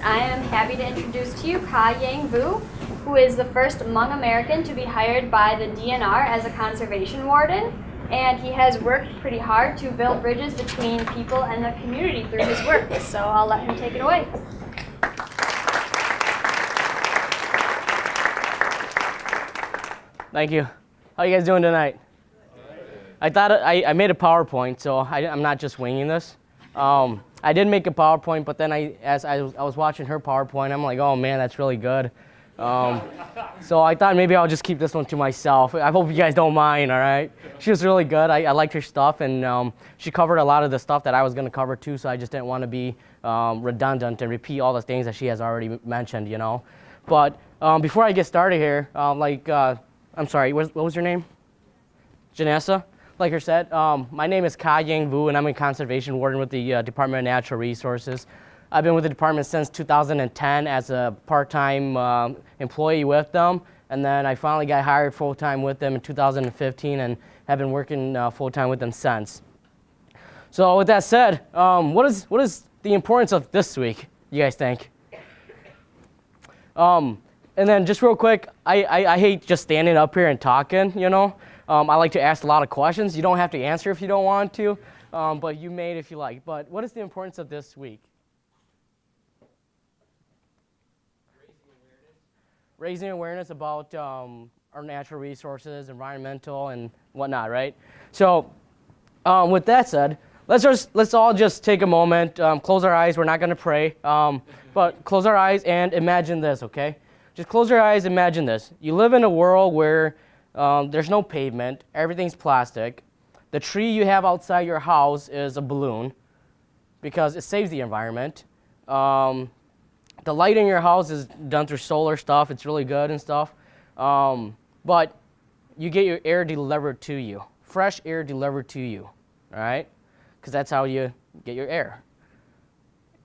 I am happy to introduce to you Yeng Vue, who is the first Hmong American to be hired by the DNR as a conservation warden, and he has worked pretty hard to build bridges between people and the community through his work, so I'll let him take it away. Thank you. How are you guys doing tonight? I thought I made a PowerPoint, so I'm not just winging this. I did make a PowerPoint, but then as I was watching her PowerPoint, I'm like, oh man, that's really good. So I thought maybe I'll just keep this one to myself. I hope you guys don't mind, all right? She was really good. I liked her stuff, and she covered a lot of the stuff that I was going to cover too, so I just didn't want to be redundant and repeat all the things that she has already mentioned, you know. But before I get started here, I'm sorry, what was your name? Janessa? Like I said, my name is Yeng Vue, and I'm a conservation warden with the Department of Natural Resources. I've been with the department since 2010 as a part-time employee with them, and then I finally got hired full-time with them in 2015 and have been working full-time with them since. So with that said, what is the importance of this week, you guys think? And then just real quick, I hate just standing up here and talking, you know. I like to ask a lot of questions. You don't have to answer if you don't want to, but you may if you like. But what is the importance of this week? Raising awareness about our natural resources, environmental, and whatnot, right? So with that said, let's all just take a moment, close our eyes. We're not going to pray, but close our eyes and imagine this, okay? Just close your eyes, imagine this. You live in a world where there's no pavement, everything's plastic. The tree you have outside your house is a balloon because it saves the environment. The light in your house is done through solar stuff, it's really good and stuff. But you get your air delivered to you, fresh air delivered to you, all right? Because that's how you get your air.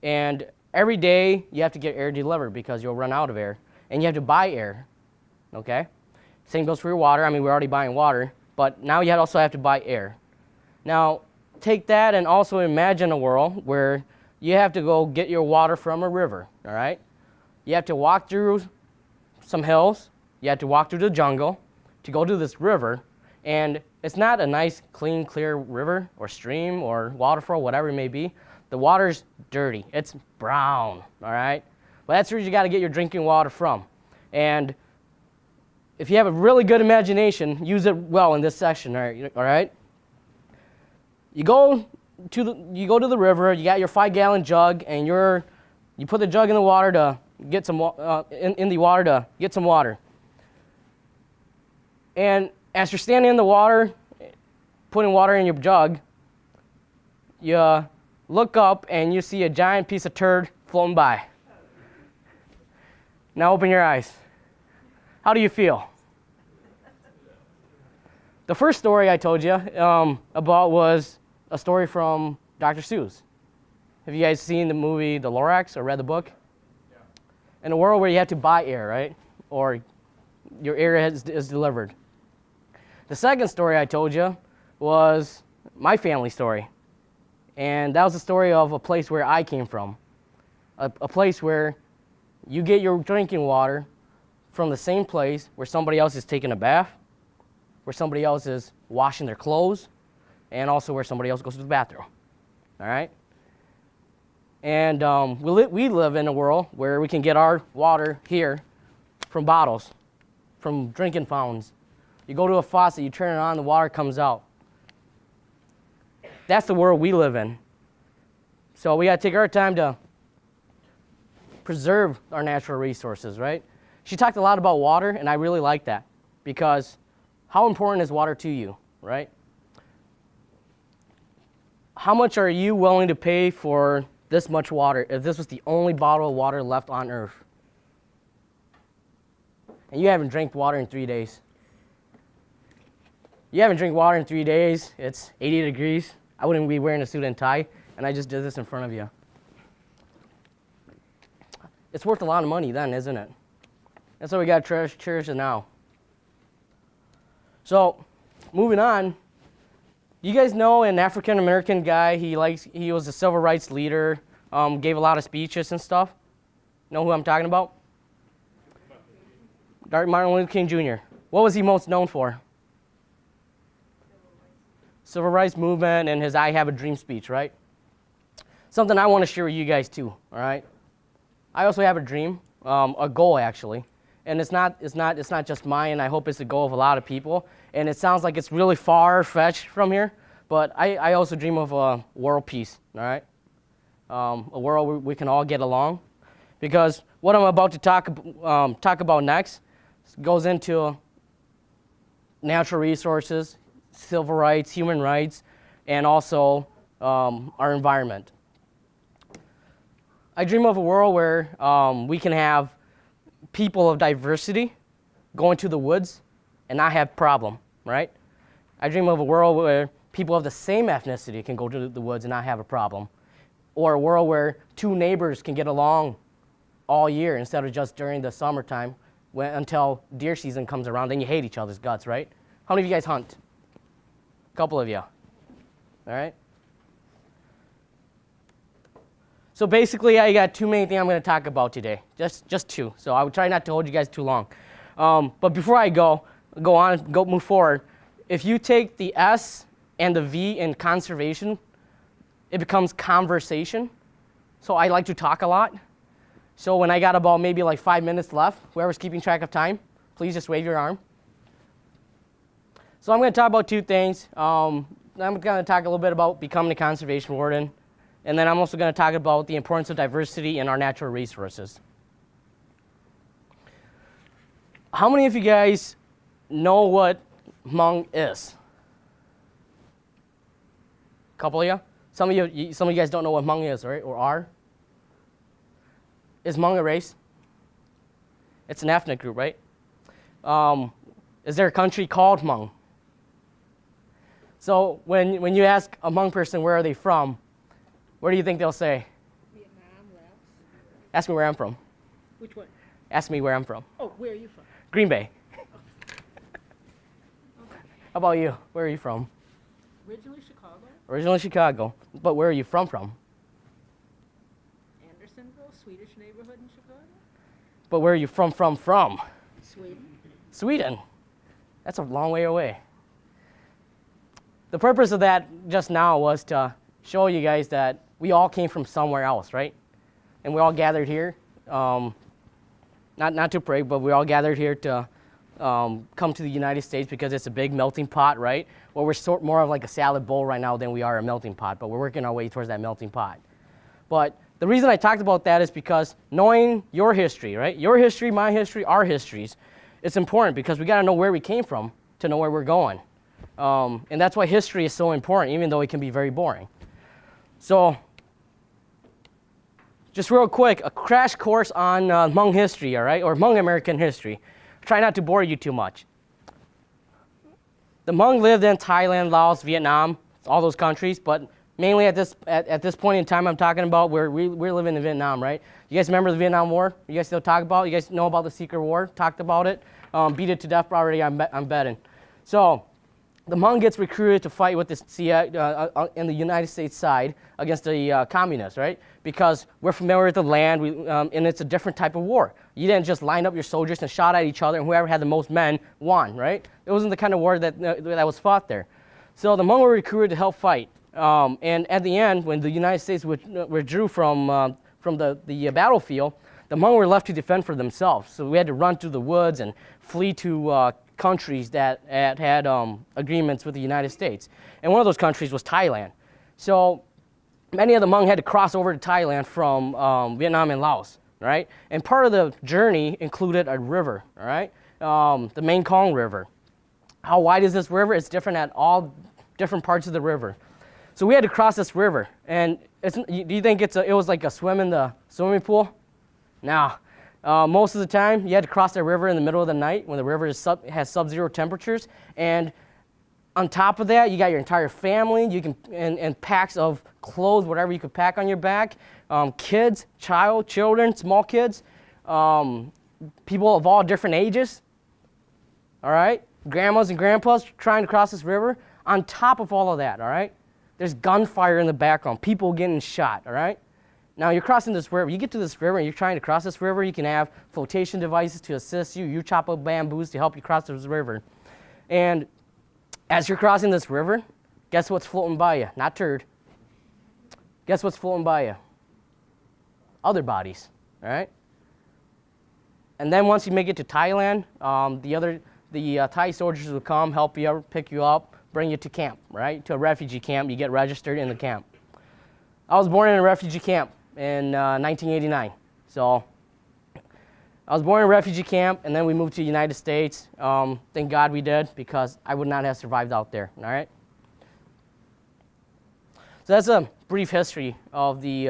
And every day you have to get air delivered because you'll run out of air. And you have to buy air, okay? Same goes for your water. I mean, we're already buying water, but now you also have to buy air. Now, take that and also imagine a world where you have to go get your water from a river, all right? You have to walk through some hills. You have to walk through the jungle to go to this river, and it's not a nice, clean, clear river or stream or waterfall, whatever it may be. The water's dirty. It's brown, all right? Well, that's where you got to get your drinking water from. And if you have a really good imagination, use it well in this section, all right? You go to the river, you got your 5-gallon jug, and you put the jug in the water to get some in the water to get some water. And as you're standing in the water, putting water in your jug, you look up and you see a giant piece of turd floating by. Now open your eyes. How do you feel? The first story I told you about was a story from Dr. Seuss. Have you guys seen the movie The Lorax or read the book? Yeah. In a world where you have to buy air, right? Or your air is delivered. The second story I told you was my family story. And that was the story of a place where I came from. A place where you get your drinking water from the same place where somebody else is taking a bath, where somebody else is washing their clothes, and also where somebody else goes to the bathroom, all right? And we live in a world where we can get our water here from bottles, from drinking fountains. You go to a faucet, you turn it on, the water comes out. That's the world we live in. So we got to take our time to preserve our natural resources, right? She talked a lot about water, and I really like that because how important is water to you, right? How much are you willing to pay for this much water if this was the only bottle of water left on Earth? And you haven't drank water in 3 days. You haven't drank water in 3 days, it's 80 degrees. I wouldn't be wearing a suit and tie, and I just did this in front of you. It's worth a lot of money then, isn't it? That's why we got to cherish it now. So, moving on, you guys know an African-American guy, he was a civil rights leader, gave a lot of speeches and stuff. Know who I'm talking about? Martin Luther King Jr. What was he most known for? Civil rights movement and his I Have a Dream speech, right? Something I want to share with you guys too, all right? I also have a dream, a goal actually, and it's not just mine. I hope it's the goal of a lot of people, and it sounds like it's really far-fetched from here, but I also dream of world peace, all right? A world where we can all get along, because what I'm about to talk about next goes into natural resources, civil rights, human rights, and also our environment. I dream of a world where we can have people of diversity go into the woods and not have problem, right? I dream of a world where people of the same ethnicity can go to the woods and not have a problem. Or a world where two neighbors can get along all year instead of just during the summertime until deer season comes around, then you hate each other's guts, right? How many of you guys hunt? A couple of you, all right? So basically, I got two main things I'm going to talk about today, just two. So I would try not to hold you guys too long. But before I move forward, if you take the S and the V in conservation, it becomes conversation. So I like to talk a lot. So when I got about maybe like 5 minutes left, whoever's keeping track of time, please just wave your arm. So I'm going to talk about two things. I'm going to talk a little bit about becoming a conservation warden, and then I'm also going to talk about the importance of diversity in our natural resources. How many of you guys know what Hmong is? A couple of you? Some of you guys don't know what Hmong is, right? Or are? Is Hmong a race? It's an ethnic group, right? Is there a country called Hmong? So when you ask a Hmong person where are they from, where do you think they'll say? Vietnam, Laos. Ask me where I'm from. Which one? Ask me where I'm from. Oh, where are you from? Green Bay. Okay. How about you? Where are you from? Originally Chicago, Originally Chicago. But where are you from? Andersonville, Swedish neighborhood in Chicago. But where are you from? Sweden. Sweden. That's a long way away. The purpose of that just now was to show you guys that we all came from somewhere else, right? And we all gathered here, not to pray, but we all gathered here to come to the United States because it's a big melting pot, right? Well, we're more of like a salad bowl right now than we are a melting pot, but we're working our way towards that melting pot. But the reason I talked about that is because knowing your history, right? Your history, my history, our histories, it's important because we got to know where we came from to know where we're going. And that's why history is so important, even though it can be very boring. So, just real quick, a crash course on Hmong history, all right, or Hmong American history. Try not to bore you too much. The Hmong lived in Thailand, Laos, Vietnam, all those countries, but mainly at this point in time I'm talking about, we're living in Vietnam, right? You guys remember the Vietnam War? You guys still talk about it? You guys know about the Secret War? Talked about it? Beat it to death already, I'm betting. So, the Hmong gets recruited to fight with the in the United States side against the communists, right? Because we're familiar with the land, and it's a different type of war. You didn't just line up your soldiers and shot at each other, and whoever had the most men won, right? It wasn't the kind of war that was fought there. So the Hmong were recruited to help fight, and at the end, when the United States withdrew from the battlefield, the Hmong were left to defend for themselves. So we had to run through the woods and flee to countries that had agreements with the United States. And one of those countries was Thailand. So many of the Hmong had to cross over to Thailand from Vietnam and Laos, right? And part of the journey included a river, all right? The Mekong River. How wide is this river? It's different at all different parts of the river. So we had to cross this river. And do you think it was like a swim in the swimming pool? No. Most of the time, you had to cross the river in the middle of the night when the river has sub-zero temperatures. And on top of that, you got your entire family. You can and packs of clothes, whatever you could pack on your back. Kids, children, small kids, people of all different ages. All right, grandmas and grandpas trying to cross this river. On top of all of that, all right, there's gunfire in the background, people getting shot. All right. Now you're crossing this river. You get to this river and you're trying to cross this river. You can have flotation devices to assist you. You chop up bamboos to help you cross this river. And as you're crossing this river, guess what's floating by you? Not turd. Guess what's floating by you? Other bodies, all right? And then once you make it to Thailand, the Thai soldiers will come, help you, pick you up, bring you to camp, right? To a refugee camp. You get registered in the camp. I was born in a refugee camp in 1989. So I was born in a refugee camp, and then we moved to the United States. Thank God we did, because I would not have survived out there, all right? So that's a brief history of the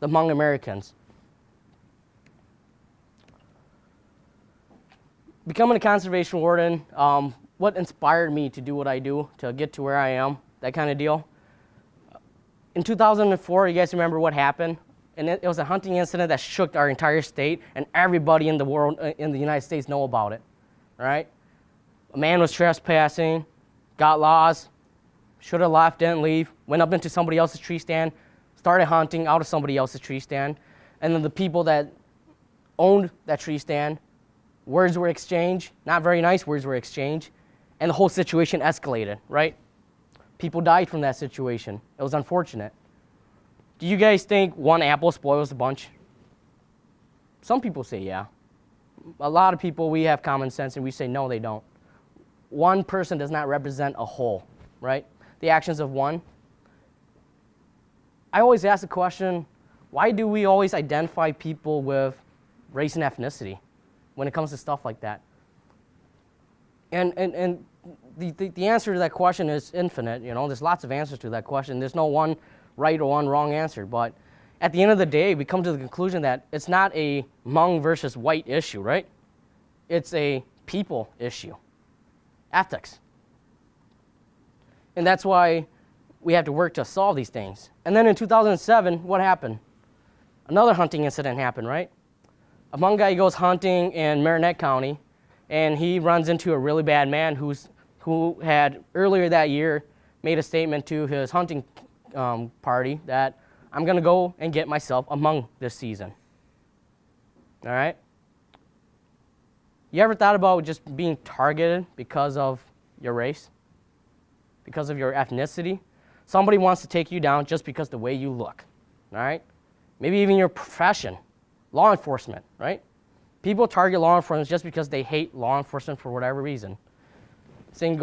Hmong Americans. Becoming a conservation warden, what inspired me to do what I do, to get to where I am, that kind of deal. In 2004, you guys remember what happened? And it was a hunting incident that shook our entire state, and everybody in the world, in the United States, know about it, right? A man was trespassing, got lost, should have left, didn't leave, went up into somebody else's tree stand, started hunting out of somebody else's tree stand, and then the people that owned that tree stand, words were exchanged, not very nice words were exchanged, and the whole situation escalated, right? People died from that situation. It was unfortunate. Do you guys think one apple spoils the bunch? Some people say yeah. A lot of people, we have common sense and we say no, they don't. One person does not represent a whole, right? The actions of one. I always ask the question, why do we always identify people with race and ethnicity when it comes to stuff like that? And the answer to that question is infinite. You know, there's lots of answers to that question. There's no one right or one wrong answer. But at the end of the day, we come to the conclusion that it's not a Hmong versus white issue, right? It's a people issue, ethics. And that's why we have to work to solve these things. And then in 2007, what happened? Another hunting incident happened, right? A Hmong guy goes hunting in Marinette County, and he runs into a really bad man who had earlier that year made a statement to his hunting party that I'm going to go and get myself a Hmong this season. All right? You ever thought about just being targeted because of your race? Because of your ethnicity? Somebody wants to take you down just because the way you look. All right? Maybe even your profession. Law enforcement, right? People target law enforcement just because they hate law enforcement for whatever reason. Same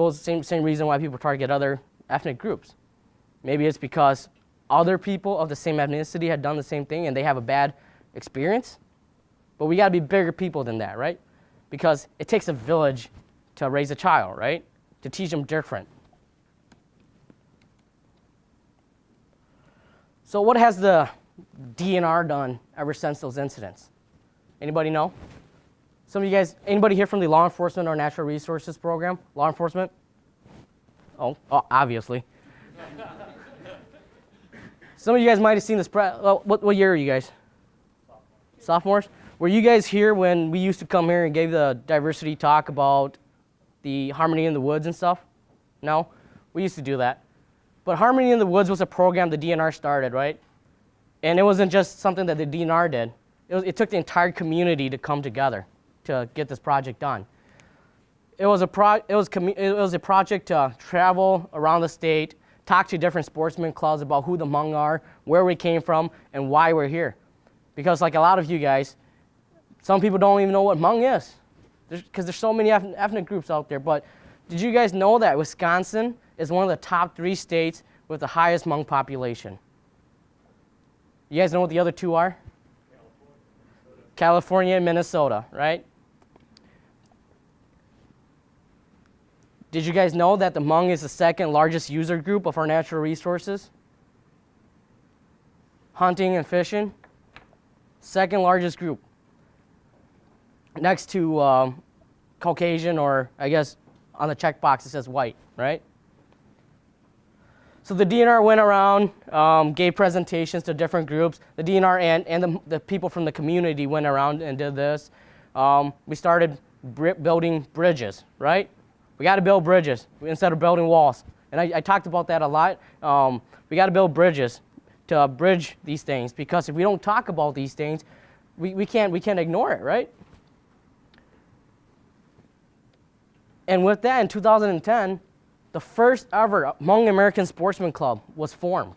reason why people target other ethnic groups. Maybe it's because other people of the same ethnicity had done the same thing and they have a bad experience. But we got to be bigger people than that, right? Because it takes a village to raise a child, right? To teach them different. So what has the DNR done ever since those incidents? Anybody know? Some of you guys, anybody here from the law enforcement or natural resources program? Law enforcement? Oh, obviously. Some of you guys might have seen this. What year are you guys? Sophomores? Were you guys here when we used to come here and gave the diversity talk about the Harmony in the Woods and stuff? No? We used to do that. But Harmony in the Woods was a program the DNR started, right? And it wasn't just something that the DNR did. It took the entire community to come together to get this project done. It was a project to travel around the state, talk to different sportsman clubs about who the Hmong are, where we came from, and why we're here. Because like a lot of you guys, some people don't even know what Hmong is, because there's so many ethnic groups out there. But did you guys know that Wisconsin is one of the top 3 states with the highest Hmong population? You guys know what the other 2 are? California and Minnesota, right? Did you guys know that the Hmong is the 2nd largest user group of our natural resources? Hunting and fishing, 2nd largest group. Next to Caucasian, or I guess on the checkbox it says white, right? So the DNR went around, gave presentations to different groups. The DNR and the people from the community went around and did this. We started building bridges, right? We got to build bridges instead of building walls. And I talked about that a lot. We got to build bridges to bridge these things, because if we don't talk about these things, we can't ignore it, right? And with that, in 2010, the first ever Hmong American Sportsman Club was formed.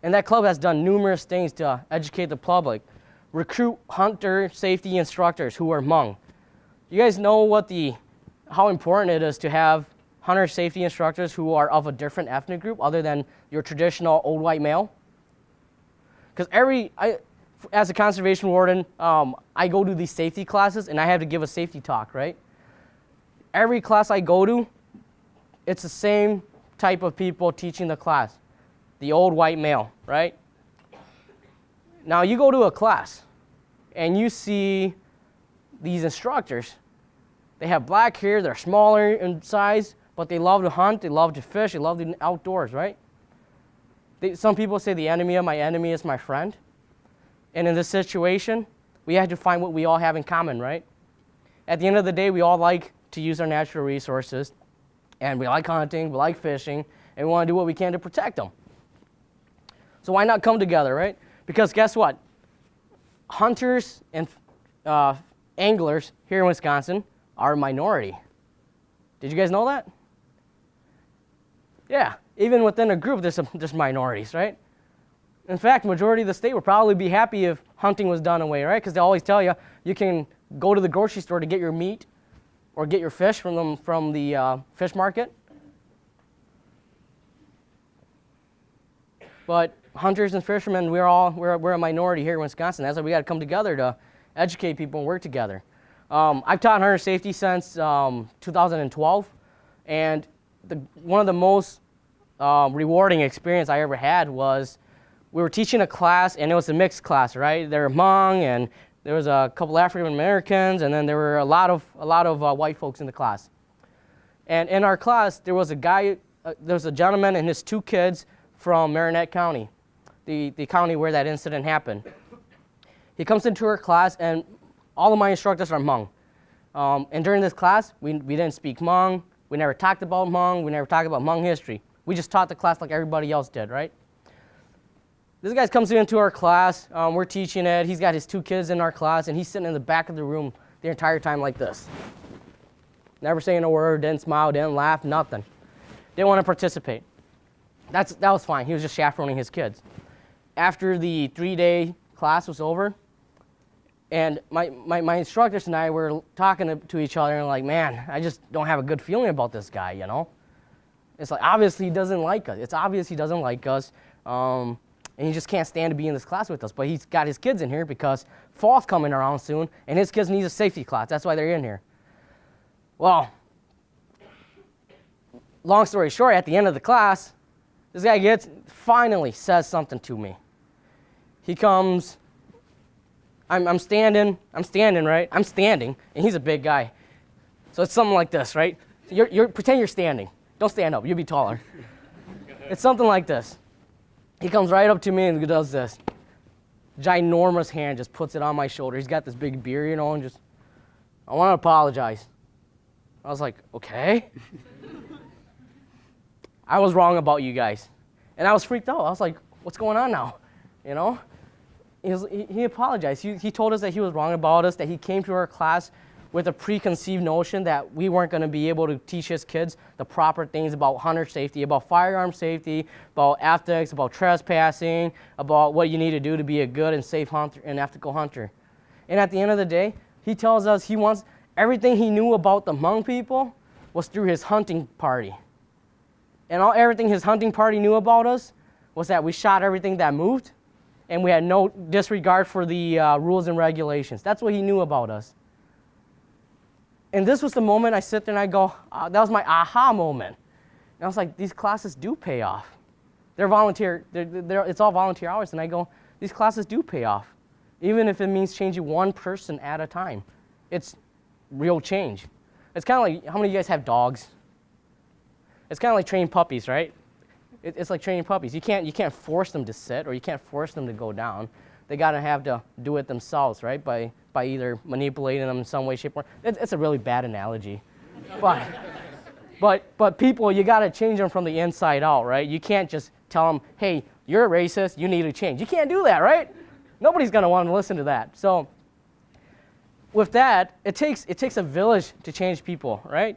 And that club has done numerous things to educate the public, recruit hunter safety instructors who are Hmong. You guys know how important it is to have hunter safety instructors who are of a different ethnic group other than your traditional old white male? Because as a conservation warden, I go to these safety classes and I have to give a safety talk, right? Every class I go to, it's the same type of people teaching the class, the old white male, right? Now you go to a class and you see these instructors. They have black hair, they're smaller in size, but they love to hunt, they love to fish, they love the outdoors, right? Some people say the enemy of my enemy is my friend. And in this situation, we have to find what we all have in common, right? At the end of the day, we all like to use our natural resources, and we like hunting, we like fishing, and we want to do what we can to protect them. So why not come together, right? Because guess what? Hunters and anglers here in Wisconsin are a minority. Did you guys know that? Yeah, even within a group, there's minorities, right? In fact, majority of the state would probably be happy if hunting was done away, right? Because they always tell you, you can go to the grocery store to get your meat or get your fish from the fish market. But hunters and fishermen, we're a minority here in Wisconsin. That's why we got to come together to educate people and work together. I've taught hunter safety since 2012, and one of the most rewarding experience I ever had was we were teaching a class, and it was a mixed class, right? There were Hmong, and there was a couple African Americans, and then there were a lot of white folks in the class. And in our class, there was a gentleman and his 2 kids from Marinette County, the county where that incident happened. He comes into our class, and all of my instructors are Hmong. And during this class, we didn't speak Hmong. We never talked about Hmong. We never talked about Hmong history. We just taught the class like everybody else did, right? This guy comes into our class. We're teaching it. He's got his 2 kids in our class, and he's sitting in the back of the room the entire time like this. Never saying a word, didn't smile, didn't laugh, nothing. Didn't want to participate. That was fine. He was just chaperoning his kids. After the 3-day class was over, and my instructors and I were talking to each other and like, man, I just don't have a good feeling about this guy, you know? It's like, obviously he doesn't like us. It's obvious he doesn't like us, and he just can't stand to be in this class with us. But he's got his kids in here because fall's coming around soon, and his kids need a safety class. That's why they're in here. Well, long story short, at the end of the class, this guy finally says something to me. He comes, I'm standing, right? I'm standing, and he's a big guy. So it's something like this, right? Pretend you're standing. Don't stand up, you'll be taller. It's something like this. He comes right up to me and does this. Ginormous hand, just puts it on my shoulder. He's got this big beard, you know, and just, I want to apologize. I was like, okay. I was wrong about you guys. And I was freaked out. I was like, what's going on now? You know? He apologized. He told us that he was wrong about us, that he came to our class with a preconceived notion that we weren't going to be able to teach his kids the proper things about hunter safety, about firearm safety, about ethics, about trespassing, about what you need to do to be a good and safe hunter and ethical hunter. And at the end of the day, he tells us everything he knew about the Hmong people was through his hunting party. And everything his hunting party knew about us was that we shot everything that moved, and we had no disregard for the rules and regulations. That's what he knew about us. And this was the moment I sit there and I go, that was my aha moment. And I was like, these classes do pay off. They're volunteer, it's all volunteer hours, and I go, these classes do pay off. Even if it means changing one person at a time. It's real change. It's kind of like, how many of you guys have dogs? It's kind of like training puppies, right? It's like training puppies. You can't force them to sit, or you can't force them to go down. They gotta have to do it themselves, right? By either manipulating them in some way, shape, or it's a really bad analogy. But people, you gotta change them from the inside out, right? You can't just tell them, hey, you're a racist, you need to change. You can't do that, right? Nobody's going to want to listen to that. So with that, it takes a village to change people, right?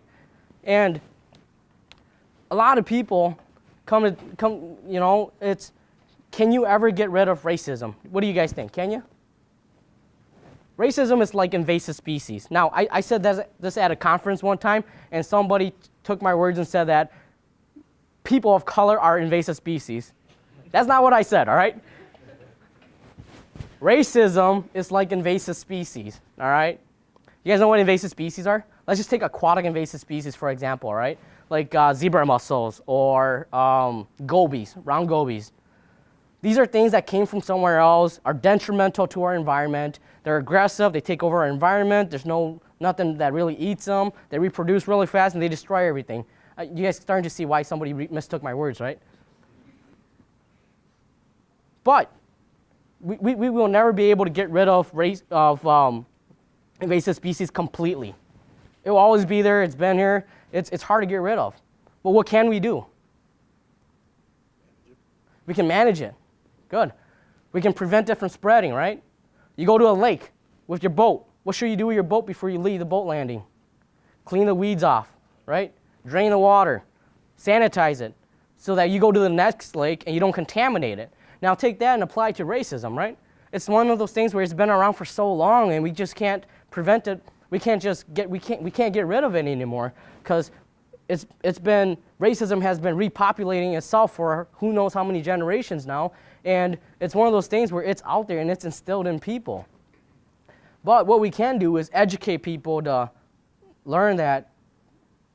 And a lot of people it's, can you ever get rid of racism? What do you guys think? Can you? Racism is like invasive species. Now, I said this at a conference one time, and somebody took my words and said that people of color are invasive species. That's not what I said, all right? Racism is like invasive species, all right? You guys know what invasive species are? Let's just take aquatic invasive species, for example, all right? Like zebra mussels or gobies, round gobies. These are things that came from somewhere else, are detrimental to our environment. They're aggressive, they take over our environment. There's nothing that really eats them. They reproduce really fast and they destroy everything. You guys starting to see why somebody mistook my words, right? But we will never be able to get rid of invasive species completely. It will always be there, it's been here. It's hard to get rid of. But what can we do? We can manage it. Good. We can prevent it from spreading, right? You go to a lake with your boat. What should you do with your boat before you leave the boat landing? Clean the weeds off, right? Drain the water. Sanitize it so that you go to the next lake and you don't contaminate it. Now take that and apply it to racism, right? It's one of those things where it's been around for so long and we just can't prevent it. We can't get rid of it anymore because racism has been repopulating itself for who knows how many generations now, and it's one of those things where it's out there and it's instilled in people. But what we can do is educate people to learn that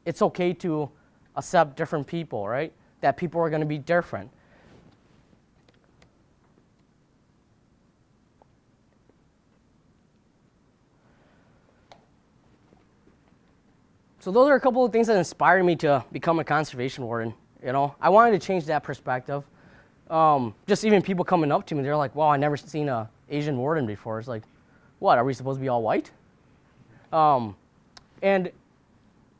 it's okay to accept different people, right? That people are going to be different. So those are a couple of things that inspired me to become a conservation warden. You know, I wanted to change that perspective. Just even people coming up to me, they're like, "Wow, I never seen an Asian warden before." It's like, what? Are we supposed to be all white? And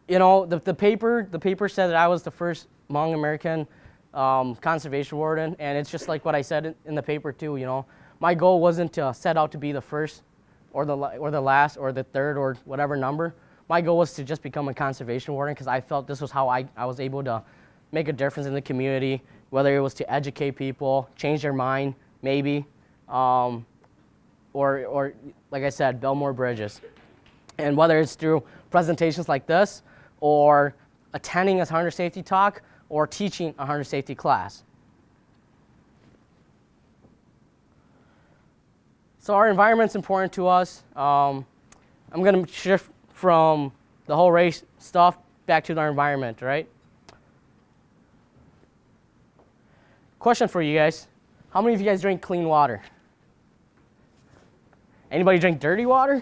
you know, the paper said that I was the first Hmong American conservation warden, and it's just like what I said in the paper too. You know, my goal wasn't to set out to be the first, or the last, or the third, or whatever number. My goal was to just become a conservation warden because I felt this was how I was able to make a difference in the community, whether it was to educate people, change their mind, maybe, or like I said, build more bridges. And whether it's through presentations like this, or attending a hunter safety talk, or teaching a hunter safety class. So our environment's important to us. I'm going to shift from the whole race stuff back to our environment, right? Question for you guys. How many of you guys drink clean water? Anybody drink dirty water?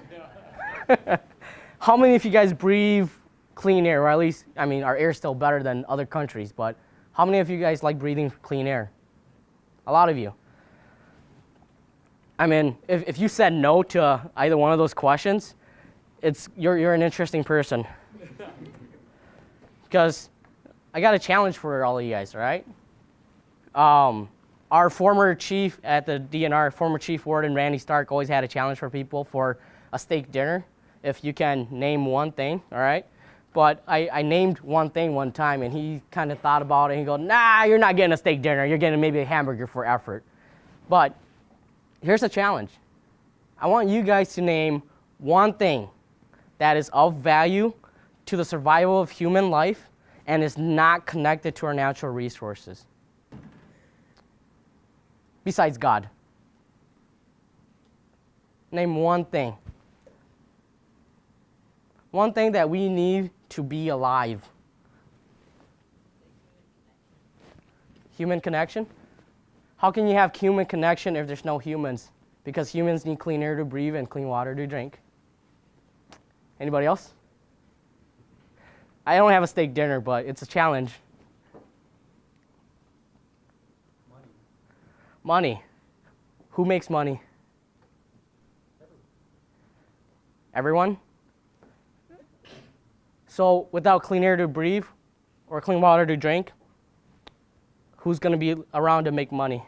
How many of you guys breathe clean air? Or at least, I mean, our air's still better than other countries, but how many of you guys like breathing clean air? A lot of you. I mean, if you said no to either one of those questions, you're an interesting person. Because I got a challenge for all of you guys, all right? Our former chief at the DNR, former Chief Warden Randy Stark, always had a challenge for people for a steak dinner, if you can name one thing, all right? But I named one thing one time, and he kind of thought about it, and he goes, "Nah, you're not getting a steak dinner. You're getting maybe a hamburger for effort." But here's a challenge. I want you guys to name one thing that is of value to the survival of human life and is not connected to our natural resources. Besides God. Name one thing. One thing that we need to be alive. Human connection? How can you have human connection if there's no humans? Because humans need clean air to breathe and clean water to drink. Anybody else? I don't have a steak dinner, but it's a challenge. Money. Who makes money? Everyone? So without clean air to breathe or clean water to drink, who's going to be around to make money?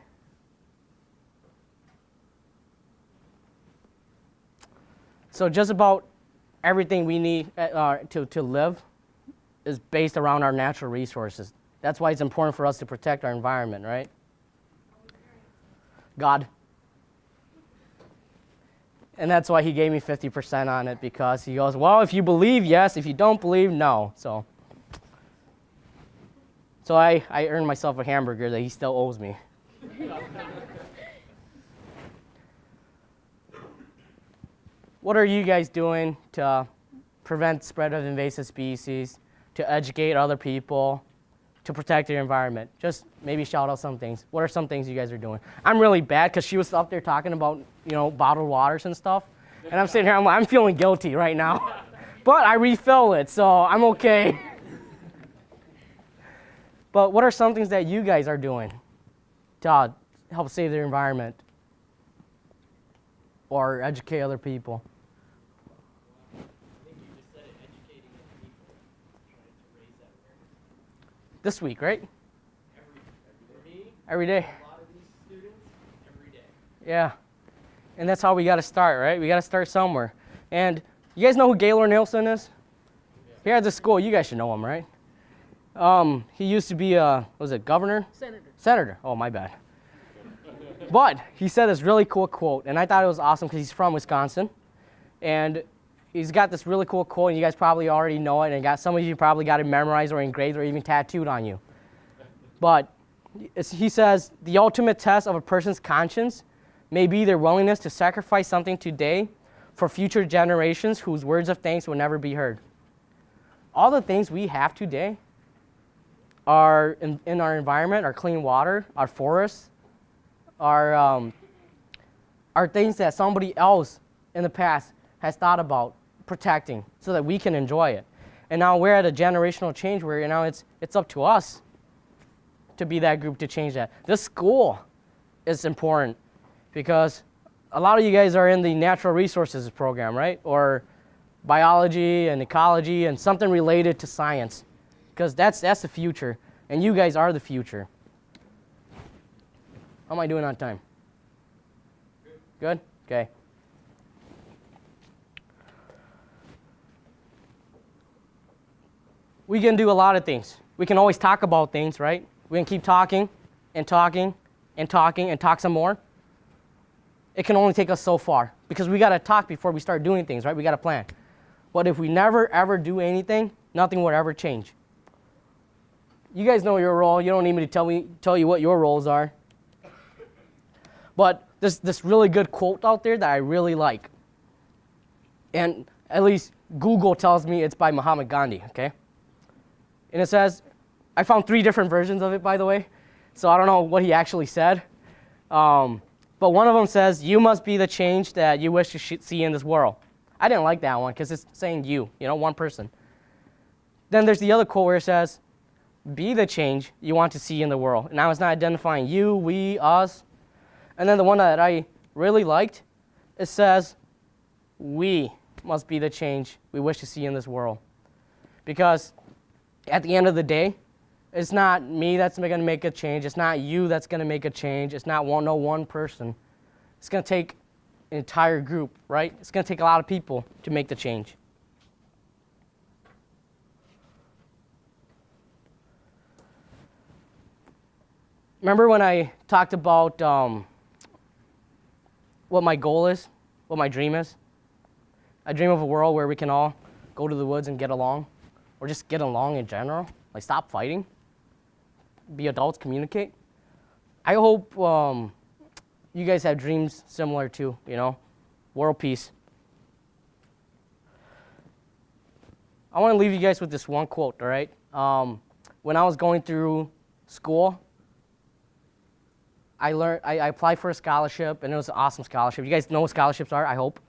So just about everything we need to live is based around our natural resources. That's why it's important for us to protect our environment, right? God. And that's why he gave me 50% on it, because he goes, well, if you believe, yes. If you don't believe, no. So I earned myself a hamburger that he still owes me. What are you guys doing to prevent spread of invasive species, to educate other people, to protect your environment? Just maybe shout out some things. What are some things you guys are doing? I'm really bad because she was up there talking about, bottled waters and stuff. And I'm sitting here, I'm feeling guilty right now. But I refill it, so I'm okay. But what are some things that you guys are doing to help save the environment or educate other people? This week, right? Every day. A lot of these students, every day. Yeah. And that's how we got to start, right? We got to start somewhere. And you guys know who Gaylord Nielsen is? Here at the school, you guys should know him, right? He used to be governor? Senator. Oh, my bad. But he said this really cool quote, and I thought it was awesome because he's from Wisconsin. And he's got this really cool quote, and you guys probably already know it, and some of you probably got it memorized or engraved or even tattooed on you. But he says, the ultimate test of a person's conscience may be their willingness to sacrifice something today for future generations whose words of thanks will never be heard. All the things we have today are in our environment, our clean water, our forests, are things that somebody else in the past has thought about protecting so that we can enjoy it. And now we're at a generational change where it's up to us to be that group to change that. This school is important because a lot of you guys are in the natural resources program, right? Or biology and ecology and something related to science, because that's the future, and you guys are the future. How am I doing on time? Good? Okay. We can do a lot of things. We can always talk about things, right? We can keep talking and talking and talking and talk some more. It can only take us so far because we got to talk before we start doing things, right? We got to plan. But if we never, ever do anything, nothing would ever change. You guys know your role. You don't need me to tell you what your roles are. But there's this really good quote out there that I really like. And at least Google tells me it's by Mahatma Gandhi, okay? And it says, I found 3 different versions of it, by the way, so I don't know what he actually said. But one of them says, you must be the change that you wish to see in this world. I didn't like that one because it's saying you, one person. Then there's the other quote where it says, be the change you want to see in the world. Now it's not identifying you, we, us. And then the one that I really liked, it says, we must be the change we wish to see in this world. Because at the end of the day, it's not me that's going to make a change. It's not you that's going to make a change. It's not one person. It's going to take an entire group, right? It's going to take a lot of people to make the change. Remember when I talked about what my goal is, what my dream is? I dream of a world where we can all go to the woods and get along, or just get along in general, like stop fighting, be adults, communicate. I hope you guys have dreams similar to, world peace. I want to leave you guys with this one quote, all right? When I was going through school, I applied for a scholarship, and it was an awesome scholarship. You guys know what scholarships are, I hope.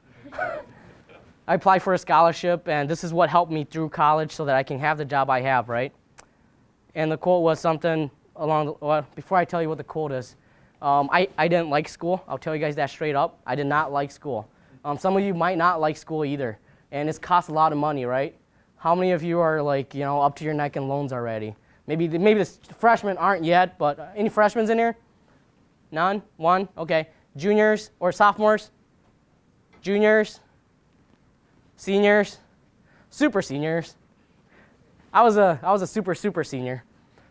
I applied for a scholarship, and this is what helped me through college so that I can have the job I have, right? And the quote was something before I tell you what the quote is, I didn't like school. I'll tell you guys that straight up. I did not like school. Some of you might not like school either, and it's cost a lot of money, right? How many of you are up to your neck in loans already? Maybe the freshmen aren't yet, but any freshmen in here? None? One? Okay. Juniors or sophomores? Juniors? seniors, super seniors. I was a super senior,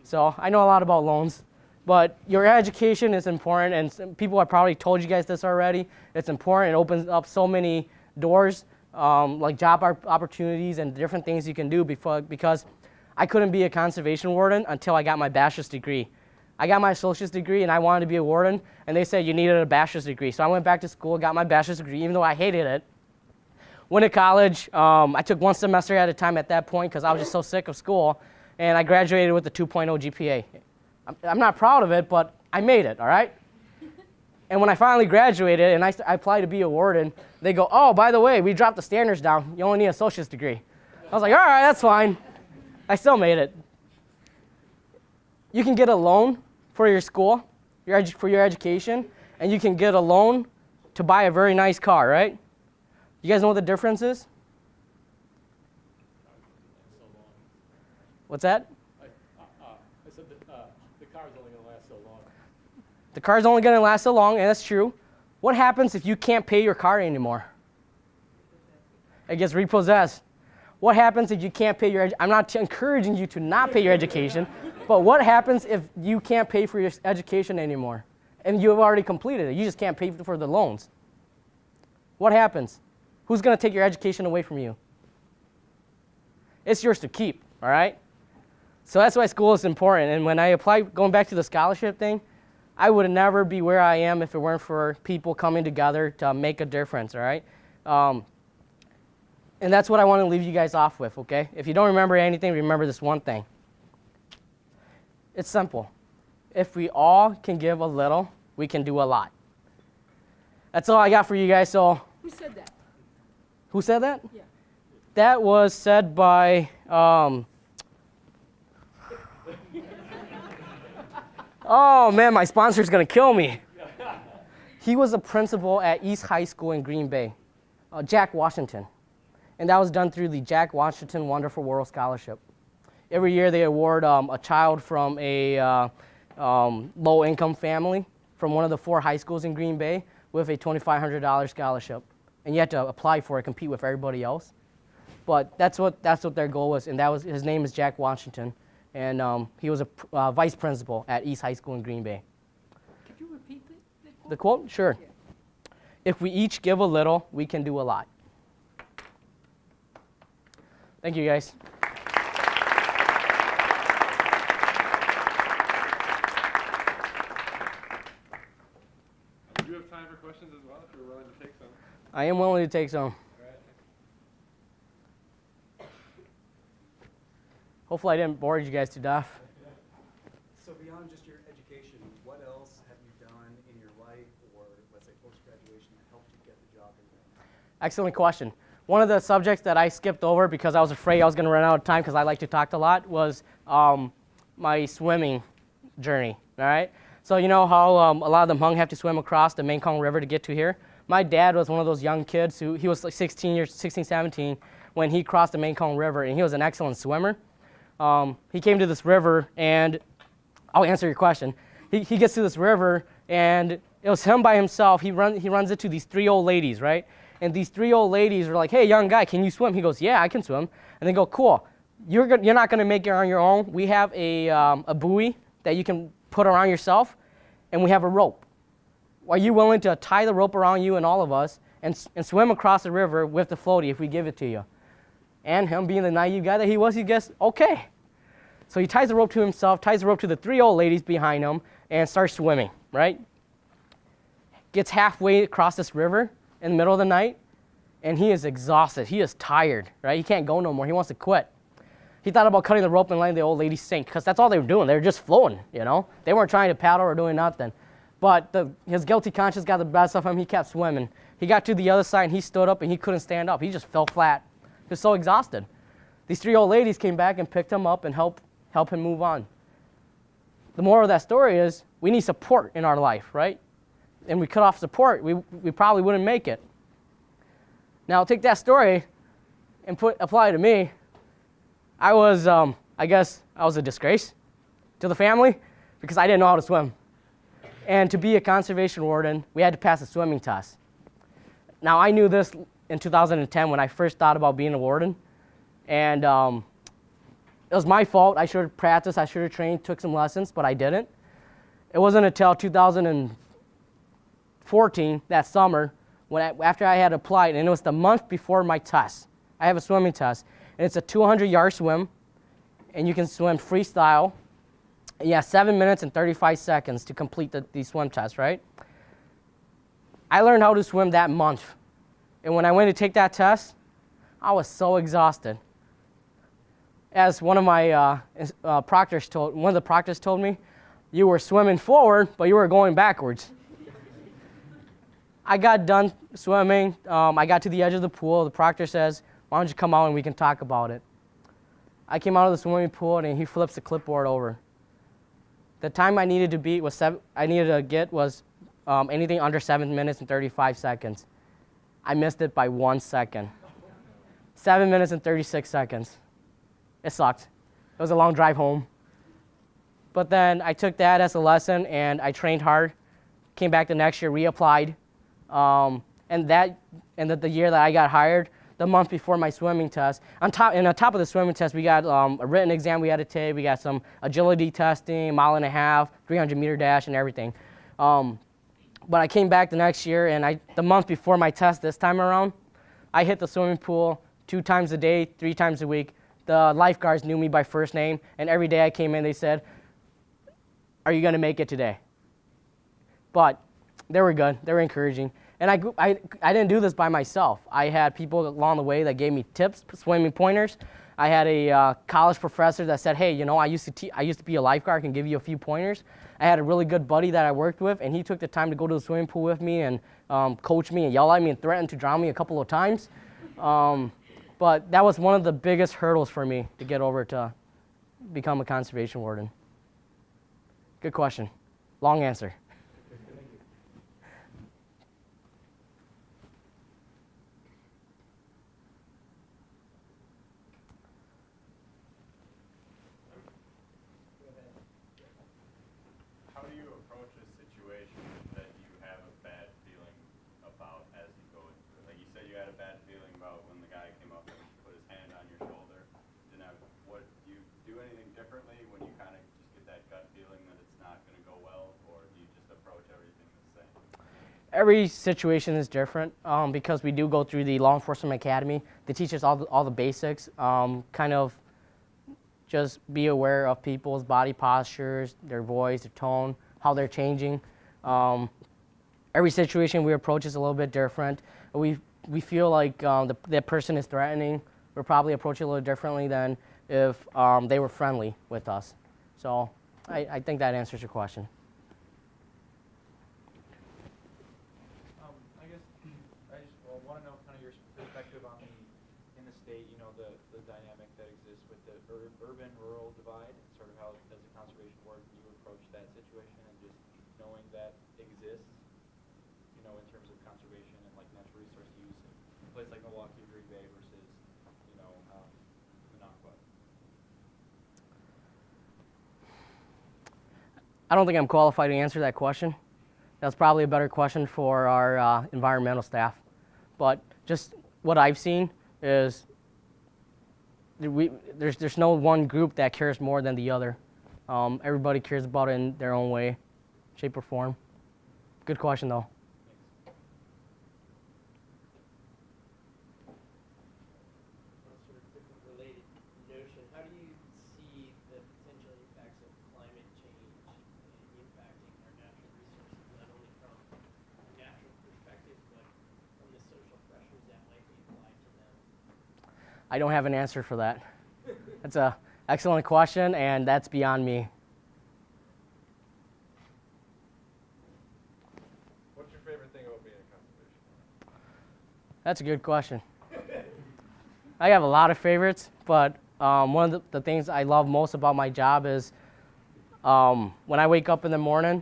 so I know a lot about loans. But your education is important, and some people have probably told you guys this already. It's important. It opens up so many doors, like job opportunities and different things you can do because I couldn't be a conservation warden until I got my bachelor's degree. I got my associate's degree, and I wanted to be a warden, and they said you needed a bachelor's degree. So I went back to school, got my bachelor's degree, even though I hated it. Went to college. I took one semester at a time at that point because I was just so sick of school, and I graduated with a 2.0 GPA. I'm not proud of it, but I made it, all right? And when I finally graduated and I applied to be a warden, they go, oh, by the way, we dropped the standards down. You only need an associate's degree. I was like, all right, that's fine. I still made it. You can get a loan for your school, for your education, and you can get a loan to buy a very nice car, right? You guys know what the difference is? What's that? I said the car's only going to last so long. The car's only going to last so long, and that's true. What happens if you can't pay your car anymore? It gets repossessed. What happens if you can't pay your I'm not encouraging you to not pay your education, but what happens if you can't pay for your education anymore? And you have already completed it. You just can't pay for the loans. What happens? Who's going to take your education away from you? It's yours to keep, all right? So that's why school is important. And when I applied, going back to the scholarship thing, I would never be where I am if it weren't for people coming together to make a difference, all right? And that's what I want to leave you guys off with, okay? If you don't remember anything, remember this one thing. It's simple. If we all can give a little, we can do a lot. That's all I got for you guys. So, Who said that? who said that? Yeah. That was said by, oh man, my sponsor's gonna kill me. He was a principal at East High School in Green Bay, Jack Washington. And that was done through the Jack Washington Wonderful World Scholarship. Every year they award a child from a low-income family from one of the 4 high schools in Green Bay with a $2,500 scholarship. And you have to apply for it, compete with everybody else. But that's what their goal was, and his name is Jack Washington. And he was a vice principal at East High School in Green Bay. Could you repeat the The quote? Sure. Yeah. If we each give a little, we can do a lot. Thank you, guys. Do you have time for questions as well, if you're willing to take some? I am willing to take some. All right. Hopefully I didn't bore you guys to death. So beyond just your education, what else have you done in your life or, let's say, post-graduation that helped you get the job in there? Excellent question. One of the subjects that I skipped over because I was afraid I was going to run out of time because I like to talk a lot was my swimming journey, all right? So you know how a lot of the Hmong have to swim across the Mekong River to get to here? My dad was one of those young kids he was like 16, 17 when he crossed the Mekong River, and he was an excellent swimmer. He came to this river, and I'll answer your question. He gets to this river, and it was him by himself. He runs into these 3 old ladies, right? And these 3 old ladies are like, hey, young guy, can you swim? He goes, yeah, I can swim. And they go, cool. You're not going to make it on your own. We have a buoy that you can put around yourself, and we have a rope. Are you willing to tie the rope around you and all of us and swim across the river with the floaty if we give it to you? And him being the naive guy that he was, he guessed, okay. So he ties the rope to himself, ties the rope to the 3 old ladies behind him, and starts swimming, right? Gets halfway across this river in the middle of the night, and he is exhausted. He is tired, right? He can't go no more. He wants to quit. He thought about cutting the rope and letting the old lady sink, because that's all they were doing. They were just floating, you know? They weren't trying to paddle or doing nothing. But his guilty conscience got the best of him. He kept swimming. He got to the other side, and he stood up, and he couldn't stand up. He just fell flat. He was so exhausted. These 3 old ladies came back and picked him up and helped him move on. The moral of that story is we need support in our life, right? And we cut off support, we probably wouldn't make it. Now take that story and apply it to me. I was, I guess I was a disgrace to the family because I didn't know how to swim. And to be a conservation warden, we had to pass a swimming test. Now I knew this in 2010 when I first thought about being a warden. And it was my fault. I should have practiced, I should have trained, took some lessons, but I didn't. It wasn't until 2014, that summer, after I had applied, and it was the month before my test. I have a swimming test, and it's a 200-yard swim, and you can swim freestyle. And you have 7 minutes and 35 seconds to complete the swim test, right? I learned how to swim that month, and when I went to take that test, I was so exhausted. As one of my proctors told me, you were swimming forward, but you were going backwards. I got done swimming. I got to the edge of the pool. The proctor says, "Why don't you come out and we can talk about it?" I came out of the swimming pool and he flips the clipboard over. The time I needed to beat was anything under 7 minutes and 35 seconds. I missed it by 1 second. 7 minutes and 36 seconds. It sucked. It was a long drive home. But then I took that as a lesson and I trained hard. Came back the next year, reapplied. And the year that I got hired, the month before my swimming test, on top of the swimming test, we got a written exam we had to take. We got some agility testing, 1.5 miles, 300-meter dash, and everything. But I came back the next year, and the month before my test this time around, I hit the swimming pool 2 times a day, 3 times a week. The lifeguards knew me by first name, and every day I came in, they said, "Are you going to make it today?" But they were good. They were encouraging. And I didn't do this by myself. I had people along the way that gave me tips, swimming pointers. I had a college professor that said, "Hey, you know, I used to be a lifeguard. I can give you a few pointers." I had a really good buddy that I worked with, and he took the time to go to the swimming pool with me and coach me and yell at me and threaten to drown me a couple of times. But that was one of the biggest hurdles for me to get over to become a conservation warden. Good question. Long answer. How do you approach a situation that you have a bad feeling about as you go into it? Like you said, you had a bad feeling about when the guy came up and put his hand on your shoulder. Do you do anything differently when you kind of just get that gut feeling that it's not going to go well, or do you just approach everything the same? Every situation is different because we do go through the law enforcement academy. They teach us all the basics, kind of just be aware of people's body postures, their voice, their tone, how they're changing. Every situation we approach is a little bit different. We feel like that person is threatening. We'll probably approach it a little differently than if they were friendly with us. So I think that answers your question. I guess I just want to know kind of your perspective on in the state, you know, the dynamic that exists with the urban-rural divide, and sort of how, as a conservation warden, you approach that situation, and just knowing that exists, you know, in terms of conservation and like natural resource use in a place like Milwaukee or Green Bay versus, you know, Minocqua. I don't think I'm qualified to answer that question. That's probably a better question for our environmental staff. But just what I've seen is there's no one group that cares more than the other. Everybody cares about it in their own way, shape, or form. Good question, though. Sort of different related notion. How do you see the potential impacts of climate change impacting our natural resources, not only from a natural perspective, but from the social pressures that might be applied to them? I don't have an answer for that. That's an excellent question, and that's beyond me. What's your favorite thing about being a conservation warden? That's a good question. I have a lot of favorites, but one of the things I love most about my job is when I wake up in the morning,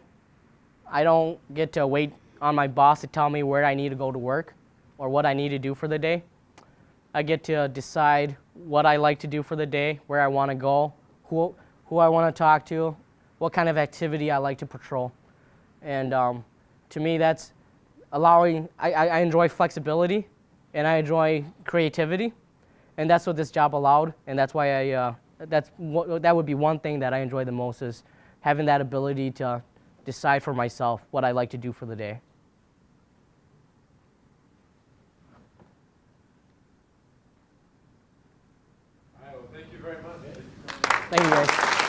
I don't get to wait on my boss to tell me where I need to go to work or what I need to do for the day. I get to decide what I like to do for the day, where I want to go, who I want to talk to, what kind of activity I like to patrol. And to me, that's allowing, I enjoy flexibility and I enjoy creativity, and that's what this job allowed, and that's why that would be one thing that I enjoy the most, is having that ability to decide for myself what I like to do for the day. All right, well, thank you very much. Thank you, guys.